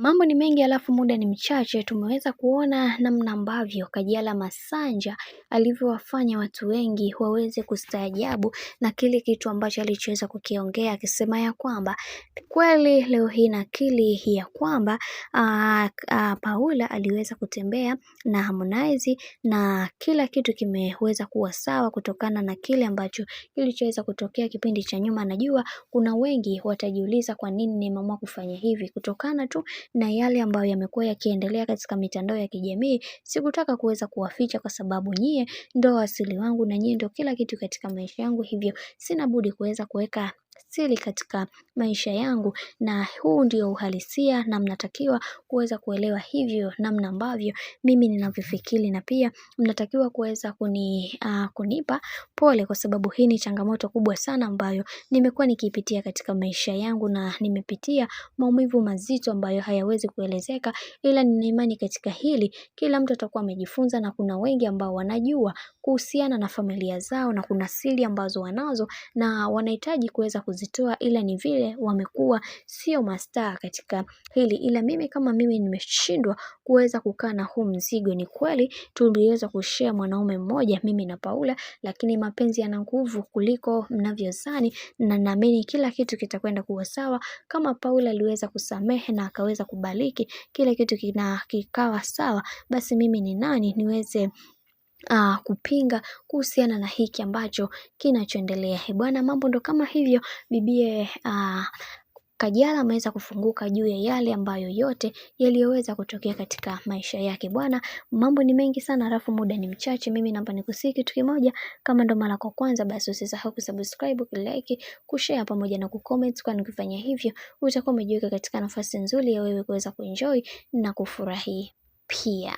Mambo ni mengi alafu muda ni mchache. Tumeweza kuona namna ambavyo Kajala Masanja alivyowafanya watu wengi waweze kustaajabu na kile kitu ambacho alichoweza kukiongea, akisema ya kwamba kweli leo hii nakili ya kwamba Paula aliweza kutembea na Harmonize na kila kitu kimeweza kuwa sawa kutokana na kile ambacho kilichoweza kutokea kipindi cha nyuma. Najua kuna wengi watajiuliza kwa nini nimeamua kufanya hivi, kutokana tu na yale ambayo yamekuwa yakiendelea katika mitandao ya kijamii. Sikutaka kuweza kuwaficha kwa sababu nyie ndo asili wangu na nyie ndo kila kitu katika maisha yangu, hivyo sina budi kuweza kuweka siri katika maisha yangu, na huu ndio uhalisia na mnatakiwa kuweza kuelewa hivyo namna ambavyo mimi ninavyofikiri, na pia mnatakiwa kuweza kunipa pole kwa sababu hii ni changamoto kubwa sana ambayo nimekuwa nikipitia katika maisha yangu, na nimepitia maumivu mazito ambayo hayawezi kuelezeka, ila nina imani katika hili kila mtu atakuwa amejifunza, na kuna wengi ambao wanajua kuhusiana na familia zao na kuna siri ambazo wanazo na wanahitaji kuweza kuzitoa, ila ni vile wamekuwa sio mastaa katika hili, ila mimi kama mimi nimeshindwa kuweza kukaa na huu mzigo. Ni kweli tuliweza kushare mwanaume mmoja mimi na Paula, lakini mapenzi yana nguvu kuliko mnavyozani, na naamini kila kitu kitakwenda kuwa sawa. Kama Paula aliweza kusamehe na akaweza kubaliki kila kitu kikawa sawa, basi mimi ni nani niweze kupinga kuhusiana na hiki ambacho kinachoendelea. Bwana, mambo ndo kama hivyo. Bibie Kajala ameweza kufunguka juu ya yale ambayo yote yaliyoweza kutokea katika maisha yake. Bwana, mambo ni mengi sana alafu muda ni mchache. Mimi naomba nikusii kitu kimoja, kama ndo mara kwa kwanza basi usisahau kusubscribe, kulike, kushare pamoja na kucomment, kwani ukifanya hivyo utakuwa umejiweka katika nafasi nzuri ya wewe kuweza kuenjoy na kufurahi pia.